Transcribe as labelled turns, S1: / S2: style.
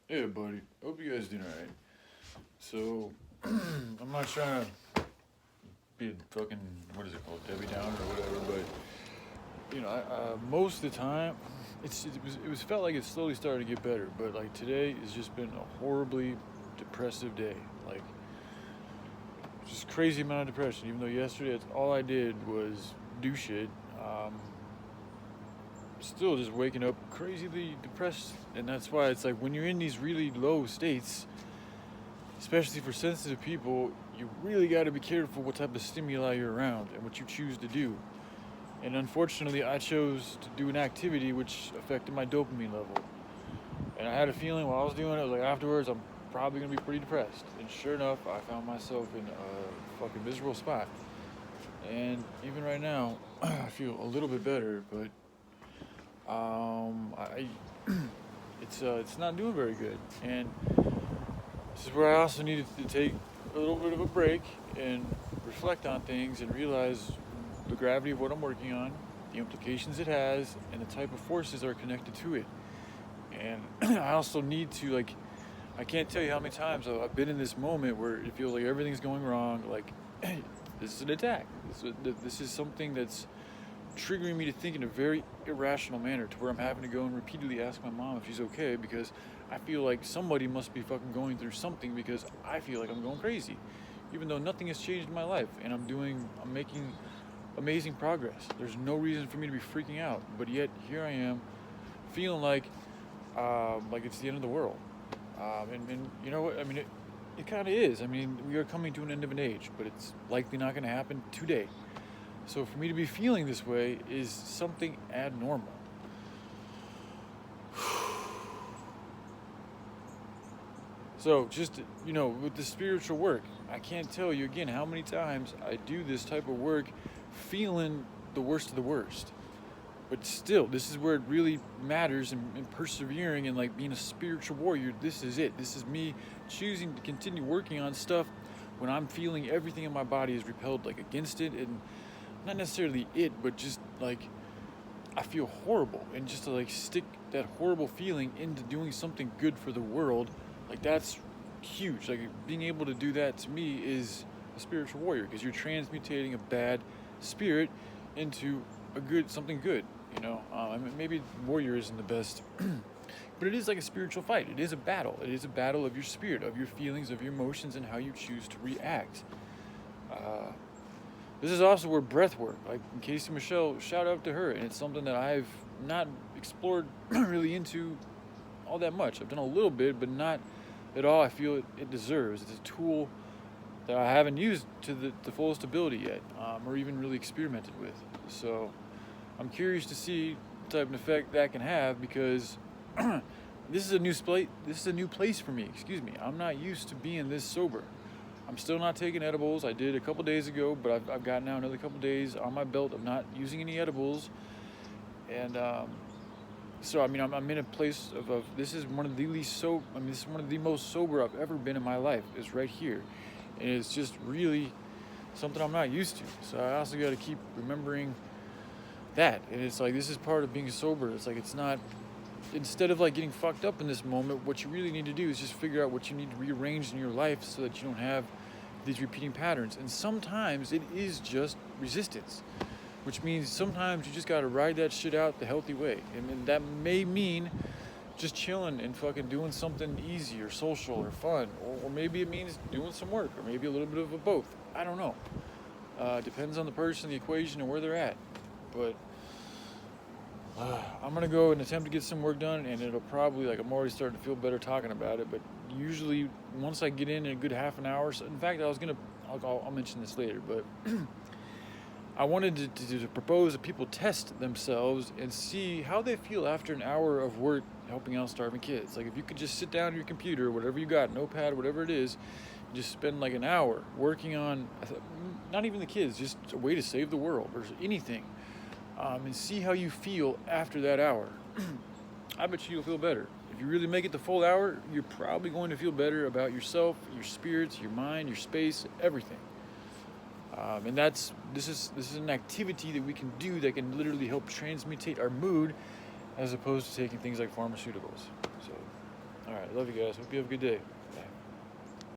S1: Yeah, buddy. Hope you guys doing alright. So, I'm not trying to be a fucking, what is it called, Debbie Downer or whatever, but, most of the time, it was felt like it slowly started to get better, but like today has just been a horribly depressive day. Like, just crazy amount of depression, even though yesterday all I did was do shit. Still just waking up crazily depressed, and that's why it's like when you're in these really low states, especially for sensitive people, you really got to be careful what type of stimuli you're around and what you choose to do. And unfortunately, I chose to do an activity which affected my dopamine level. And I had a feeling while I was doing it, I was like, afterwards, I'm probably going to be pretty depressed. And sure enough, I found myself in a fucking miserable spot. And even right now, I feel a little bit better, but I it's not doing very good. And this is where I also needed to take a little bit of a break and reflect on things and realize the gravity of what I'm working on, the implications it has, and the type of forces that are connected to it. And I also need to, like, I can't tell you how many times I've been in this moment where it feels like everything's going wrong. Like, this is an attack. This is something that's triggering me to think in a very irrational manner to where I'm having to go and repeatedly ask my mom if she's okay because I feel like somebody must be fucking going through something because I feel like I'm going crazy. Even though nothing has changed in my life and I'm making amazing progress. There's no reason for me to be freaking out, but yet here I am feeling like it's the end of the world. And you know what? I mean, it kind of is. I mean, we are coming to an end of an age, but it's likely not going to happen today. So for me to be feeling this way is something abnormal. So just, with the spiritual work, I can't tell you again how many times I do this type of work feeling the worst of the worst. But still, this is where it really matters and persevering and like being a spiritual warrior. This is it. This is me choosing to continue working on stuff when I'm feeling everything in my body is repelled like against it, and not necessarily it, but just like I feel horrible, and just to like stick that horrible feeling into doing something good for the world, like that's huge. Like being able to do that to me is a spiritual warrior because you're transmutating a bad spirit into a good something good. I mean, maybe warrior isn't the best, but it is like a spiritual fight. It is a battle. It is a battle of your spirit, of your feelings, of your emotions, and how you choose to react. Uh, this is also where breath work, like Casey Michelle, shout out to her, and it's something that I've not explored really into all that much. I've done a little bit, but not at all I feel it deserves. It's a tool that I haven't used to the fullest ability yet, or even really experimented with. So I'm curious to see what type of effect that can have because this is a new split. This is a new place for me. Excuse me. I'm not used to being this sober. I'm still not taking edibles. I did a couple days ago, but I've got now another couple days on my belt of not using any edibles, and so I mean I'm in a place of this is one of the least so I mean this is one of the most sober I've ever been in my life is right here, and it's just really something I'm not used to. So I also got to keep remembering that, and it's like this is part of being sober. It's like it's not instead of like getting fucked up in this moment, what you really need to do is just figure out what you need to rearrange in your life so that you don't have these repeating patterns. And sometimes it is just resistance, which means sometimes you just gotta ride that shit out the healthy way. And that may mean just chilling and fucking doing something easy or social or fun, or maybe it means doing some work, or maybe a little bit of a both. I don't know. Depends on the person, the equation, and where they're at. But I'm gonna go and attempt to get some work done, and it'll probably I'm already starting to feel better talking about it. But usually, once I get in a good half an hour, so in fact, I'll mention this later, but I wanted to propose that people test themselves and see how they feel after an hour of work helping out starving kids. Like if you could just sit down at your computer, whatever you got, notepad, whatever it is, just spend like an hour working on, not even the kids, just a way to save the world or anything, and see how you feel after that hour. I bet you'll feel better. If you really make it the full hour, you're probably going to feel better about yourself, your spirits, your mind, your space, everything. And this is an activity that we can do that can literally help transmutate our mood, as opposed to taking things like pharmaceuticals. So All right, love you guys. Hope you have a good day. Bye.